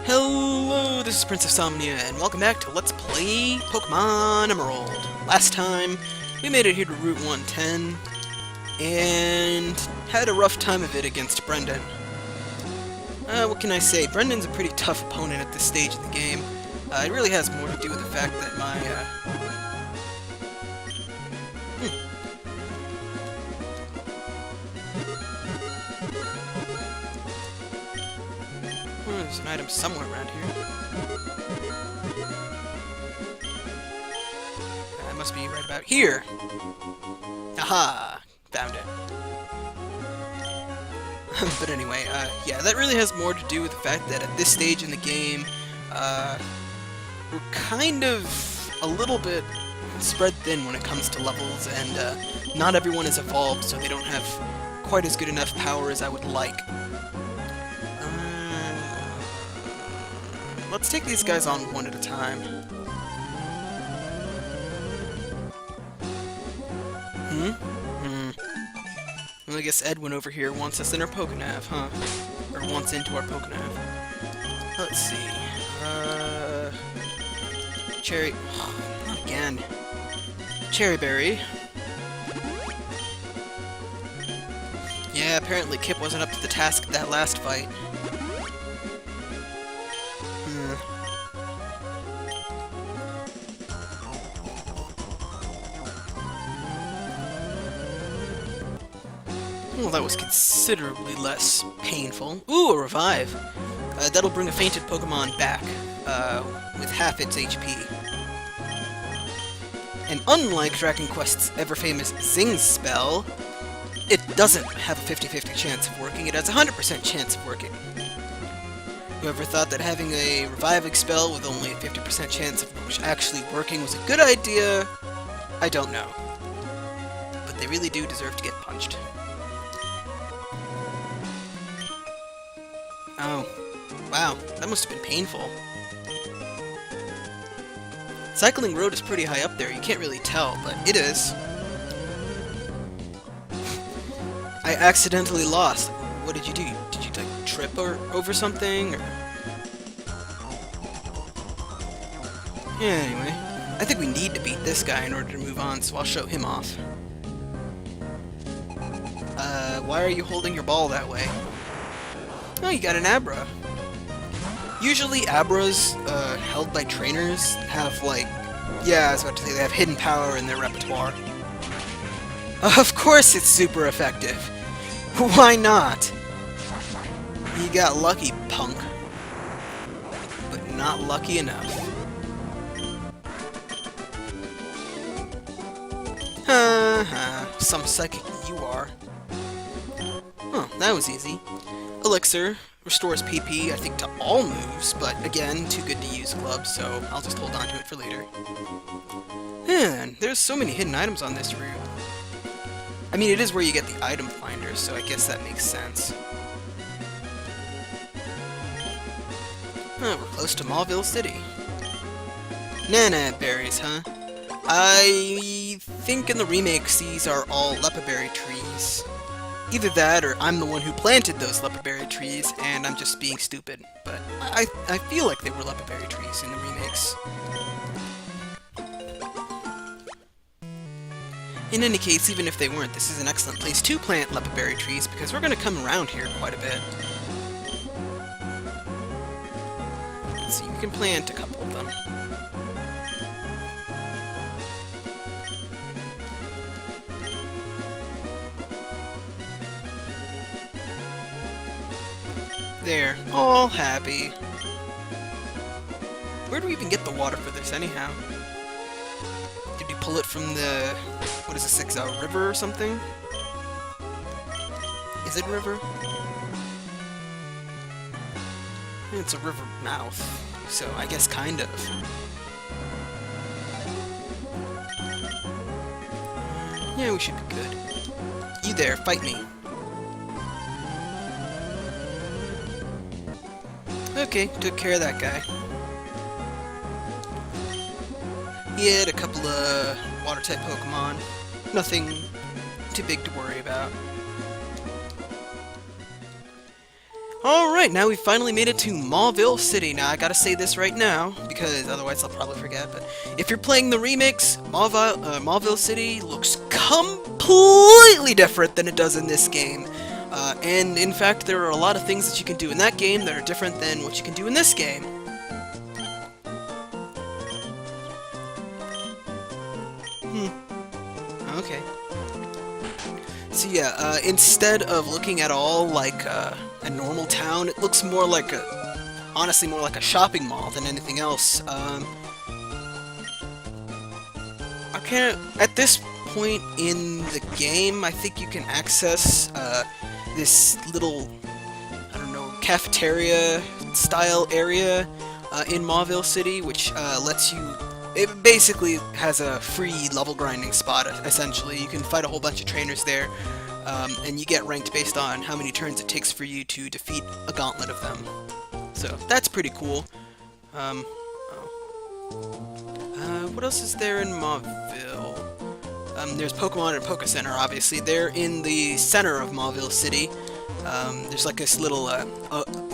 Hello, this is Prince of Somnia, and welcome back to Let's Play Pokemon Emerald. Last time, we made it here to Route 110, and had a rough time of it against Brendan. What can I say? Brendan's a pretty tough opponent at this stage of the game. It really has more to do with the fact that my, there's an item somewhere around here. It must be right about here. Aha! Found it. But anyway, yeah, that really has more to do with the fact that at this stage in the game, we're kind of a little bit spread thin when it comes to levels, and not everyone is evolved, so they don't have quite as good enough power as I would like. Let's take these guys on one at a time. Well, I guess Edwin over here wants us in our Pokenav, huh? Or wants into our Pokenav. Let's see. Cherry... not again. Cherry Berry. Yeah, apparently Kip wasn't up to the task of that last fight. Well, that was considerably less painful. Ooh, a revive! That'll bring a fainted Pokemon back, with half its HP. And unlike Dragon Quest's ever-famous Zing spell, it doesn't have a 50-50 chance of working, it has a 100% chance of working. Whoever thought that having a reviving spell with only a 50% chance of actually working was a good idea, I don't know. But they really do deserve to get punched. Oh, wow, that must have been painful. Cycling Road is pretty high up there, you can't really tell, but it is. I accidentally lost. What did you do? Did you, like, trip over something? Or... yeah, anyway. I think we need to beat this guy in order to move on, so I'll show him off. Why are you holding your ball that way? Oh, you got an Abra. Usually Abras, held by trainers, have, like... yeah, I was about to say, they have hidden power in their repertoire. Of course it's super effective! Why not? You got lucky, punk. But not lucky enough. Some psychic you are. Huh, that was easy. Elixir restores PP, I think, to all moves, but again, too good to use gloves, so I'll just hold on to it for later. Man, there's so many hidden items on this route. I mean, it is where you get the item finder, so I guess that makes sense. Oh, we're close to Mauville City. Nana berries, huh? I think in the remakes these are all Lepaberry trees. Either that, or I'm the one who planted those Lepaberry trees, and I'm just being stupid. But I feel like they were Lepaberry trees in the remakes. In any case, even if they weren't, this is an excellent place to plant Lepaberry trees, because we're going to come around here quite a bit. So you can plant a couple of them. There, all happy. Where do we even get the water for this, anyhow? Did we pull it from the... what is this, a river or something? Is it a river? It's a river mouth, so I guess kind of. Yeah, we should be good. You there, fight me. Okay, took care of that guy. He had a couple of water-type Pokemon. Nothing too big to worry about. Alright, now we finally made it to Mauville City. Now, I gotta say this right now, because otherwise I'll probably forget, but if you're playing the remix, Mauville City looks completely different than it does in this game. And in fact, there are a lot of things that you can do in that game that are different than what you can do in this game. Okay. So yeah, instead of looking at all like a normal town, it looks more like honestly, more like a shopping mall than anything else. At this point in the game, I think you can access this little, I don't know, cafeteria-style area in Mauville City, which lets you... It basically has a free level grinding spot, essentially. You can fight a whole bunch of trainers there, and you get ranked based on how many turns it takes for you to defeat a gauntlet of them. So, that's pretty cool. What else is there in Mauville? There's Pokemon and Poke Center, obviously. They're in the center of Mauville City. There's like this little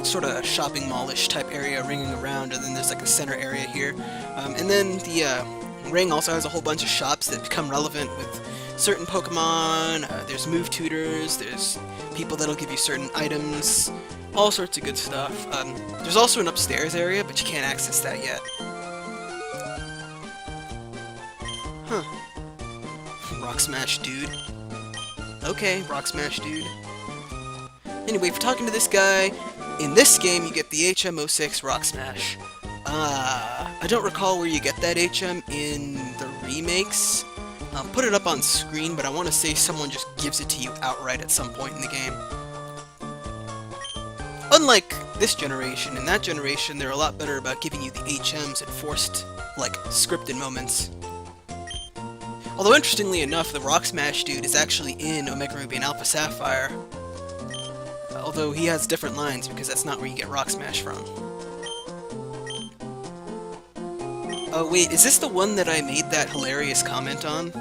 sort of shopping mall-ish type area ringing around, and then there's like a center area here. And then the ring also has a whole bunch of shops that become relevant with certain Pokemon. There's move tutors, there's people that'll give you certain items, all sorts of good stuff. There's also an upstairs area, but you can't access that yet. Huh. Rock Smash Dude. Okay, Rock Smash Dude. Anyway, for talking to this guy, in this game you get the HM06 Rock Smash. I don't recall where you get that HM in the remakes. I'll put it up on screen, but I want to say someone just gives it to you outright at some point in the game. Unlike this generation, in that generation they're a lot better about giving you the HMs at forced, like, scripted moments. Although interestingly enough, the Rock Smash Dude is actually in Omega Ruby and Alpha Sapphire. Although he has different lines, because that's not where you get Rock Smash from. Oh wait, is this the one that I made that hilarious comment on?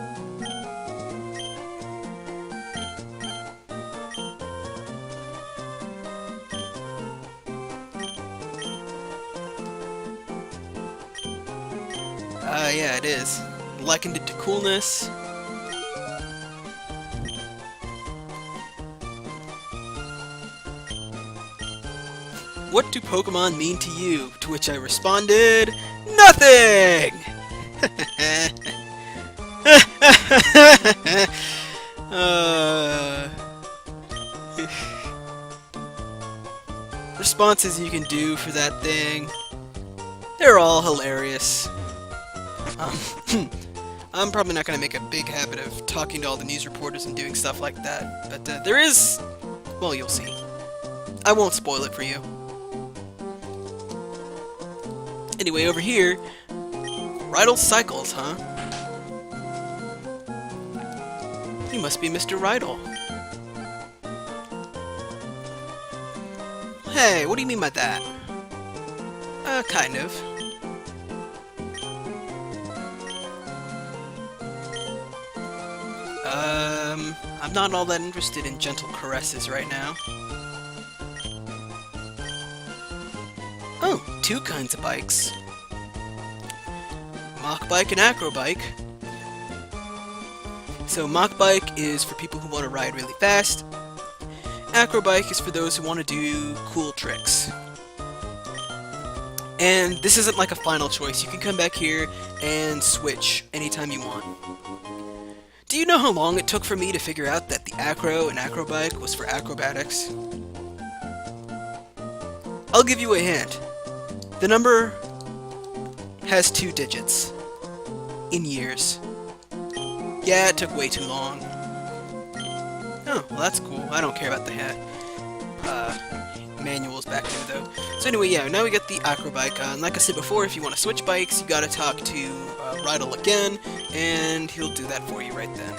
Yeah, it is. Likened it to coolness. What do Pokemon mean to you? To which I responded, nothing! Responses you can do for that thing, they're all hilarious. I'm probably not going to make a big habit of talking to all the news reporters and doing stuff like that, but there is... well, you'll see. I won't spoil it for you. Anyway, over here, Rydell Cycles, huh? He must be Mr. Rydell. Hey, what do you mean by that? Kind of. I'm not all that interested in gentle caresses right now. Oh, two kinds of bikes. Mach Bike and Acro Bike. So Mach Bike is for people who want to ride really fast. Acro Bike is for those who want to do cool tricks. And this isn't like a final choice. You can come back here and switch anytime you want. Do you know how long it took for me to figure out that the Acro and Acro Bike was for acrobatics? I'll give you a hint. The number has 2 digits. In years. Yeah, it took way too long. Oh, well that's cool. I don't care about the manuals back there, though. So anyway, yeah, now we got the Acro Bike. And like I said before, if you want to switch bikes, you gotta talk to Rydell again, and he'll do that for you right then.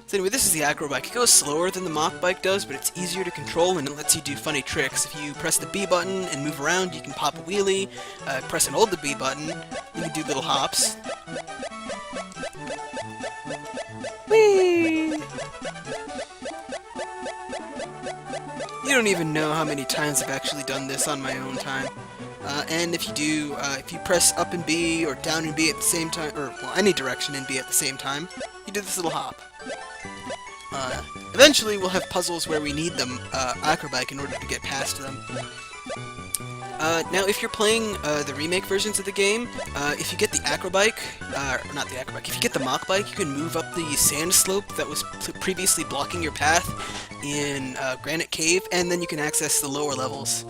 So anyway, this is the Acro Bike. It goes slower than the Mach Bike does, but it's easier to control, and it lets you do funny tricks. If you press the B button and move around, you can pop a wheelie. Press and hold the B button, you can do little hops. Whee! You don't even know how many times I've actually done this on my own time. And if you do, if you press up and B or down and B at the same time, or well, any direction and B at the same time, you do this little hop. Eventually, we'll have puzzles where we need the acrobike in order to get past them. Now, if you're playing the remake versions of the game, if you get the acrobike, or not the acrobike, if you get the mock bike, you can move up the sand slope that was previously blocking your path in Granite Cave, and then you can access the lower levels.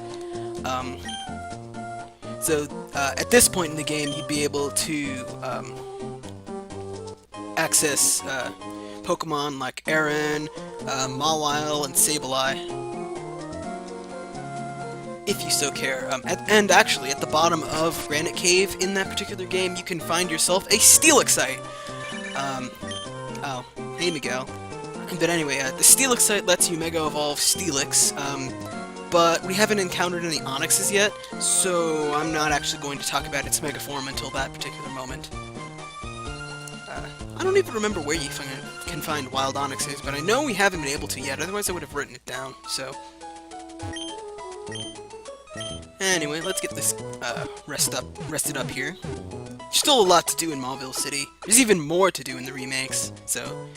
So, at this point in the game, you'd be able to access Pokemon like Aaron, Mall-ville, and Sableye, if you so care. And actually, at the bottom of Granite Cave in that particular game, you can find yourself a Steelixite! Oh, hey Miguel. But anyway, the Steelixite lets you Mega Evolve Steelix, but we haven't encountered any Onyxes yet, so I'm not actually going to talk about its Mega Form until that particular moment. I don't even remember where you can find wild Onyxes, but I know we haven't been able to yet, otherwise I would have written it down, so... Anyway, let's get this rested up here. There's still a lot to do in Mauville City. There's even more to do in the remakes, so,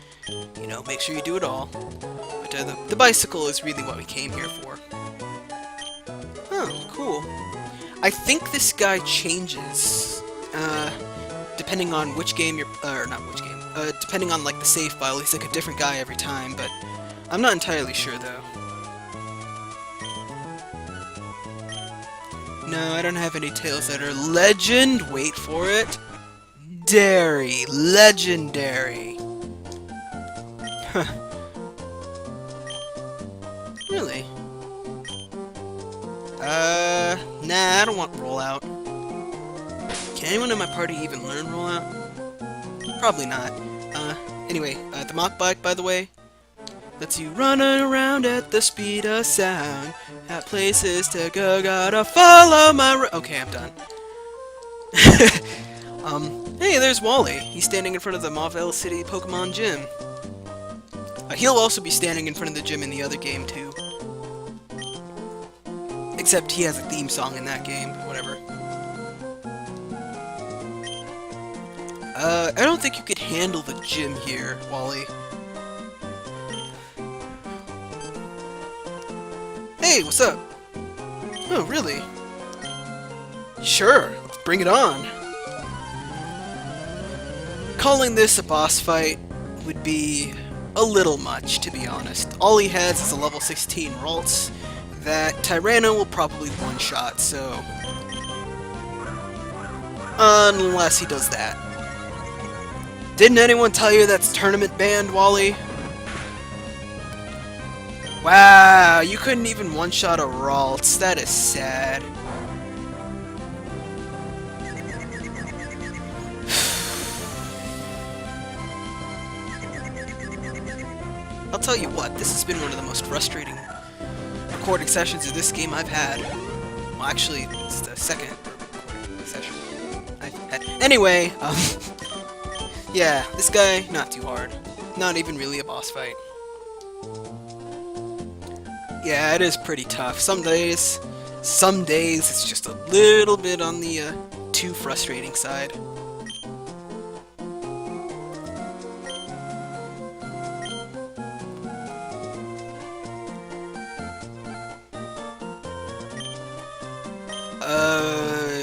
you know, make sure you do it all. But the bicycle is really what we came here for. Oh, cool. I think this guy changes, depending on which game you're, or not which game, depending on, like, the save file. He's like a different guy every time, but I'm not entirely sure, though. No, I don't have any tails that are legend. Wait for it. Dairy. Legendary. Huh. Really? Nah, I don't want rollout. Can anyone in my party even learn rollout? Probably not. Anyway, the mock bike, by the way, lets you run around at the speed of sound. At places to go, gotta follow my okay, I'm done. Hey, there's Wally. He's standing in front of the Mauville City Pokemon Gym. He'll also be standing in front of the gym in the other game, too. Except he has a theme song in that game, but whatever. I don't think you could handle the gym here, Wally. Hey, what's up? Oh, really? Sure, let's bring it on. Calling this a boss fight would be a little much, to be honest. All he has is a level 16 Ralts that Tyranno will probably one-shot, so... unless he does that. Didn't anyone tell you that's tournament banned, Wally? Wow, you couldn't even one-shot a Ralts. That is sad. I'll tell you what, this has been one of the most frustrating recording sessions of this game I've had. Well, actually, it's the second recording session I've had. Anyway, yeah, this guy, not too hard. Not even really a boss fight. Yeah, it is pretty tough. Some days it's just a little bit on the too frustrating side.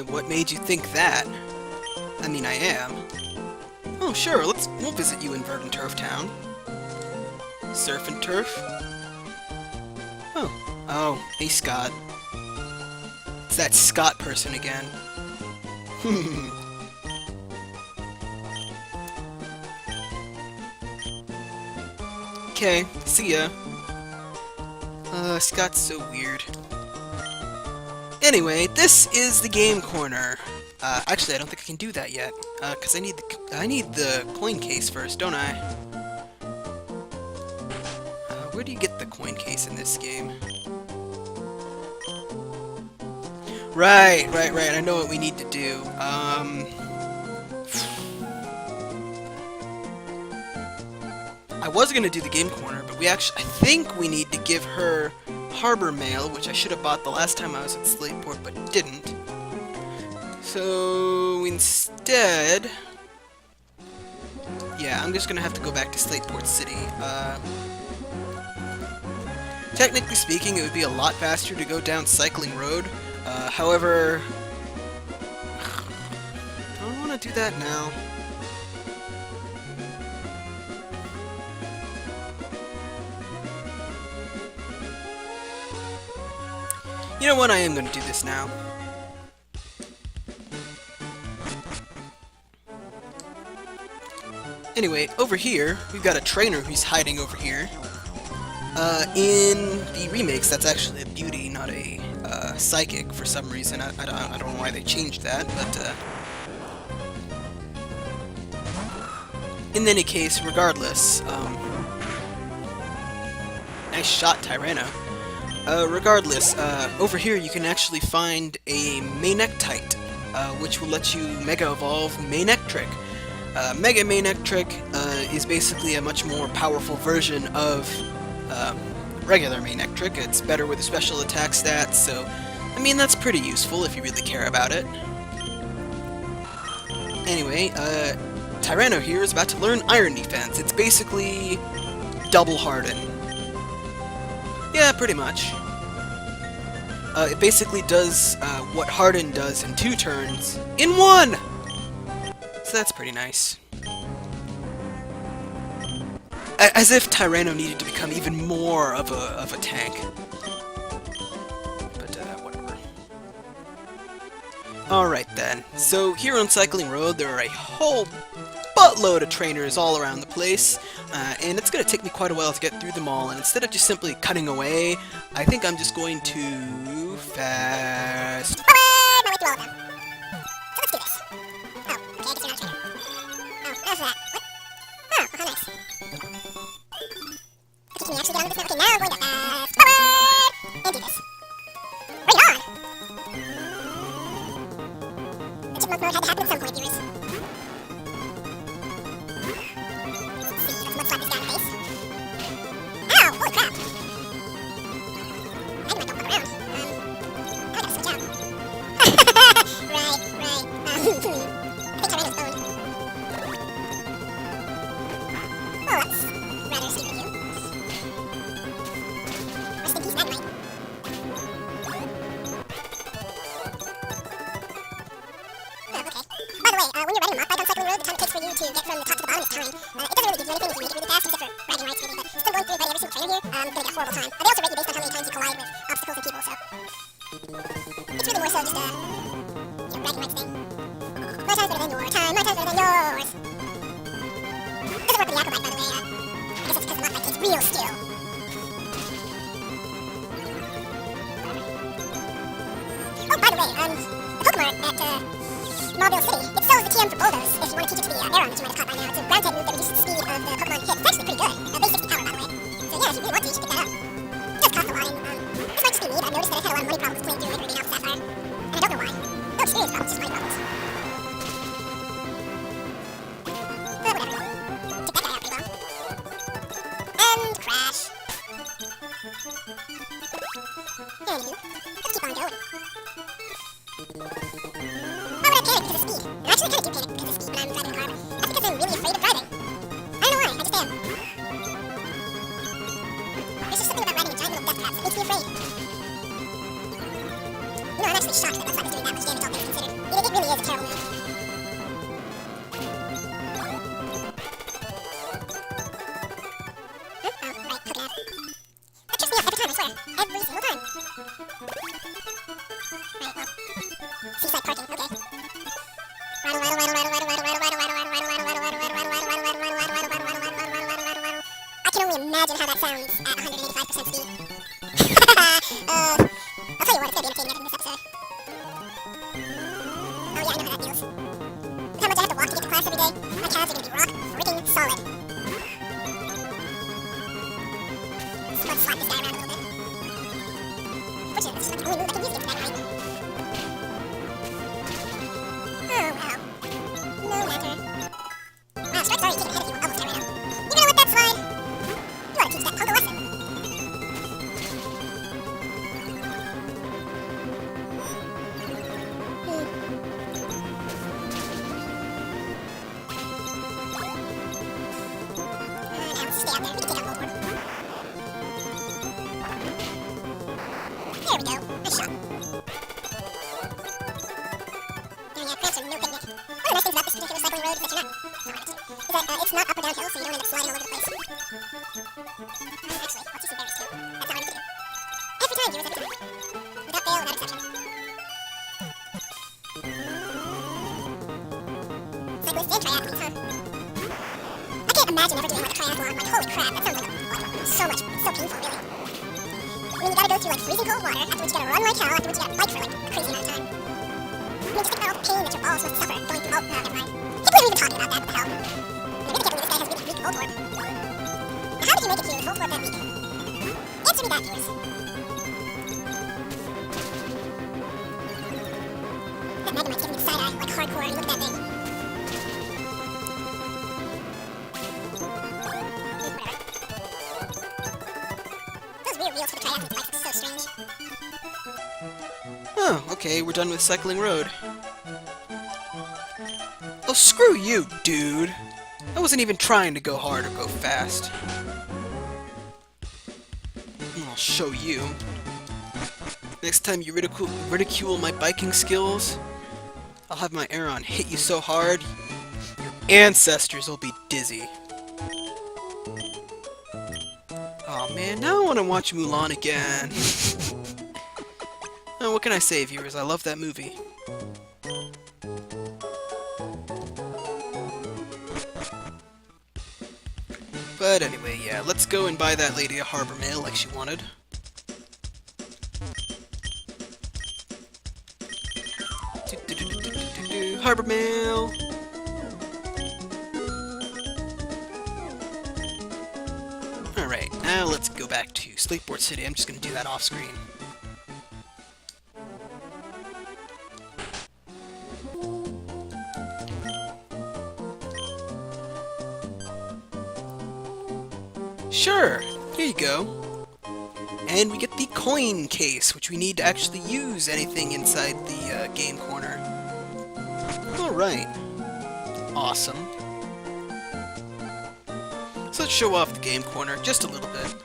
What made you think that? I mean, I am. Oh, sure, we'll visit you in Verdant Turf Town. Surf and Turf? Oh, hey Scott. It's that Scott person again. Okay, see ya. Scott's so weird. Anyway, this is the game corner. Actually, I don't think I can do that yet. Cause I need the coin case first, don't I? Where do you get the coin case in this game? Right, I know what we need to do. I was gonna do the game corner, but I think we need to give her harbor mail, which I should have bought the last time I was at Slateport, but didn't. So instead, yeah, I'm just gonna have to go back to Slateport City. Technically speaking, it would be a lot faster to go down Cycling Road. However, I don't want to do that now. You know what? I am going to do this now. Anyway, over here, we've got a trainer who's hiding over here. In the remakes, that's actually a beauty, not a psychic for some reason. I don't know why they changed that, but in any case, regardless, nice shot, Tyranno. Regardless, over here you can actually find a Maynectite, which will let you Mega Evolve Maynectric. Mega Maynectric is basically a much more powerful version of regular Maynectric. It's better with the special attack stats, so I mean that's pretty useful if you really care about it. Anyway, Tyranno here is about to learn Iron Defense. It's basically double Harden. Yeah, pretty much. It basically does what Harden does in 2 turns in 1! So that's pretty nice. As if Tyranno needed to become even more of a tank. But, whatever. Alright then. So, here on Cycling Road, there are a whole buttload of trainers all around the place, and it's going to take me quite a while to get through them all, and instead of just simply cutting away, I think I'm just going to fast... My way through all of them. So let's do this. Oh, okay, I guess you're not a trainer. Oh, how's that? What? Oh, how nice. Okay, can we actually get on with this now? Okay, now I'm going to fast forward and do this. Bring it on! The chipmunk mode had to happen at some point, viewers. Let's slap this guy in the face. Ow! Holy crap! I might don't fuck around. I gotta switch out. Right. I think Tyranno's owned. Oh, that's rather stupid of you. Rest in peace, Magmite. Oh, okay. By the way, when you're riding a mock bike on Cycling Road, the time it takes for you to get from the top to the bottom is time. It doesn't really give you anything if you make it really fast, except for bragging rights, really, but still going through and fighting every single trainer here, gonna get a horrible time. They also rate you based on how many times you collide with obstacles and people, so... It's really more so just a... bragging rights thing. My time's better than your time, my time's better than yours! Doesn't work with the Aqua Bike, by the way, I guess it's because the mock bike takes real skill. Oh, by the way, the Pokemon at, Mauville City, it sells the TM for Bulldoze if you want to teach it to the Aeron that you might have caught by now. It's a ground type move that reduces the speed of the Pokemon hit. It's actually pretty good. Base 60 power, by the way. So yeah, if you really want to, you should pick that up. It does cost a lot, and this might just be me, but I've noticed that I've had a lot of money problems playing through Hyper Green Alpha Sapphire. And I don't know why. No experience problems, just money problems. But whatever. Took that guy out pretty well. And crash. Anywho, let's keep on going. I panic because of speed. I actually kind of do panic because of speed when I'm driving a car, but that's because I'm really afraid of driving. I don't know why, I just am. There's just something about riding a giant little death trap that makes me afraid. You know, I'm actually shocked that that's not doing that much damage, all things considered. It really is a terrible move. Huh? Oh, right, Coconut. That trips me up every time, I swear. Every single time. Right, well. Seaside parking, okay. I can only imagine how that sounds at 185% speed. I'll tell you what, it's gonna be entertaining editing this episode. Oh yeah, I know how that feels. With how much I have to walk to get to class every day, my calves are gonna be rock freaking solid. So let's slap this guy around a little bit. Fortunately, this is like the only move I can use against that guy. Oh, wow. No matter. Wow, Strike's already taken ahead of you almost right now. You know what, that's fine. You ought to teach that punk a lesson. Actually, let's do some berries too. That's all I need to do. Every time, viewers, every time. Without fail, without exception. Cyclists and triathletes, huh? I can't imagine ever doing like a triathlon. Like, holy crap, that sounds like so much, so painful, really. I mean, you gotta go through like freezing cold water, after which you gotta run like hell, after which you gotta bike for like a crazy amount of time. I mean, just think about all the pain that you're all supposed to suffer going through. Oh, never mind. People aren't even talking about that. What the hell? I really can't believe this guy has really weak Voltorb. Now, how did you make it here with Voltorb that weak? Answer me that, viewers. That Magnemite's giving me the side eye, like hardcore. Look at that thing. Those rear wheels for the triathletes bikes are so strange. Oh, okay, we're done with Cycling Road. Oh, screw you, dude! I wasn't even trying to go hard or go fast. I'll show you. Next time you ridicule my biking skills, I'll have my Aeron hit you so hard, your ancestors will be dizzy. Oh man, now I want to watch Mulan again. Oh, what can I say, viewers? I love that movie. But anyway, yeah, let's go and buy that lady a harbor mail like she wanted. Harbor mail! Alright, now let's go back to Sleepboard City. I'm just gonna do that off screen. Sure, here you go. And we get the coin case, which we need to actually use anything inside the game corner. Alright. Awesome. So let's show off the game corner just a little bit.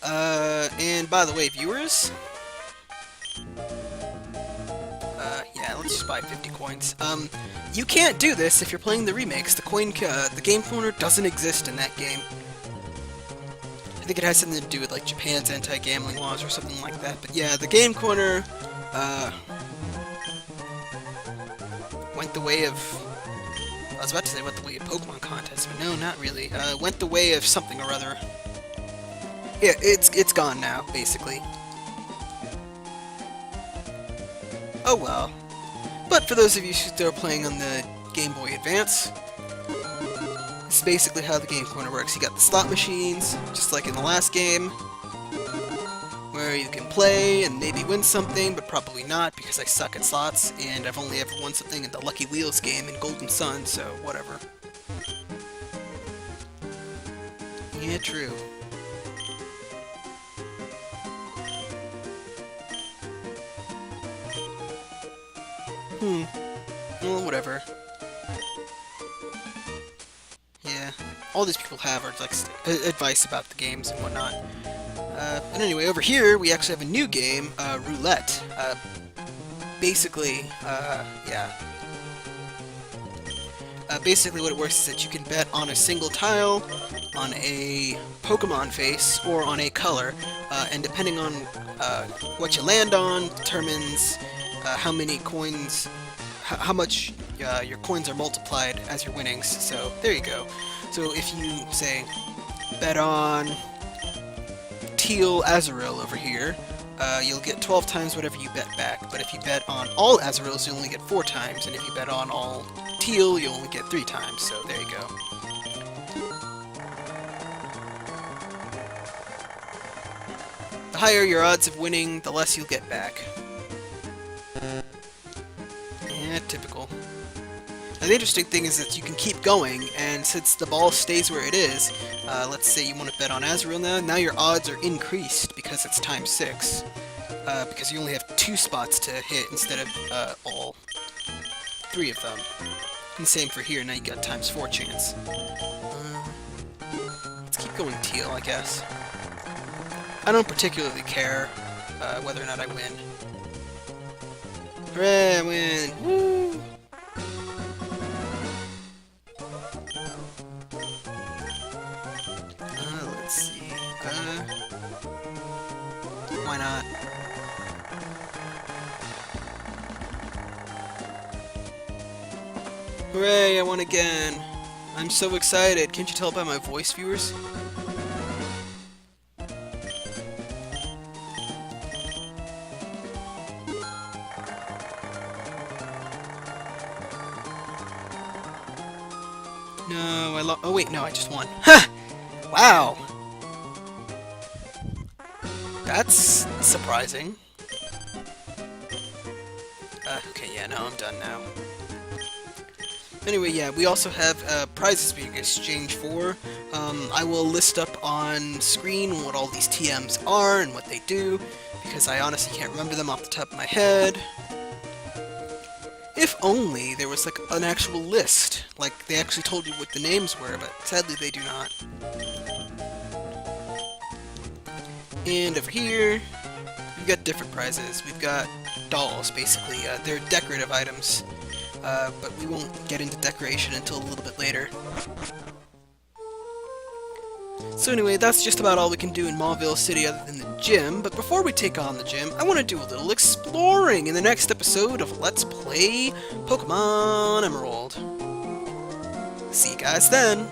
And by the way, viewers... yeah, let's just buy 50 coins. You can't do this if you're playing the remakes. The game corner doesn't exist in that game. I think it has something to do with like Japan's anti-gambling laws or something like that. But yeah, the game corner went the way of... I was about to say went the way of Pokemon contests, but no, not really. Went the way of something or other. Yeah, it's gone now, basically. Oh well. But for those of you who still playing on the Game Boy Advance, this is basically how the game corner works. You got the slot machines, just like in the last game, where you can play and maybe win something, but probably not, because I suck at slots, and I've only ever won something in the Lucky Wheels game in Golden Sun, so whatever. Yeah, true. Well, whatever. Yeah, all these people have are like advice about the games and whatnot. But anyway, over here we actually have a new game, Roulette. Basically, yeah. Basically what it works is that you can bet on a single tile, on a Pokemon face, or on a color, and depending on what you land on determines how many coins, how much your coins are multiplied as your winnings. So there you go. So if you say bet on Teal Azurill over here, you'll get 12 times whatever you bet back. But if you bet on all Azurills, you only get 4 times, and if you bet on all Teal, you only get 3 times. So there you go. The higher your odds of winning, the less you'll get back. Yeah, typical. Now, the interesting thing is that you can keep going, and since the ball stays where it is, let's say you want to bet on Azurill now your odds are increased because it's times 6. Because you only have 2 spots to hit instead of all 3 of them. And same for here, now you got times 4 chance. Let's keep going Teal, I guess. I don't particularly care whether or not I win. Hooray, I win! Woo! Hooray, I won again. I'm so excited. Can't you tell by my voice, viewers? No, oh wait, no, I just won. Ha! Wow! That's surprising. Okay, yeah, no, I'm done now. Anyway, yeah, we also have prizes we can exchange for. I will list up on screen what all these TMs are and what they do, because I honestly can't remember them off the top of my head. If only there was, like, an actual list. Like, they actually told you what the names were, but sadly they do not. And over here, we've got different prizes. We've got dolls, basically. They're decorative items, but we won't get into decoration until a little bit later. So anyway, that's just about all we can do in Mauville City other than the gym, but before we take on the gym, I want to do a little exploring in the next episode of Let's Play Pokemon Emerald. See you guys then!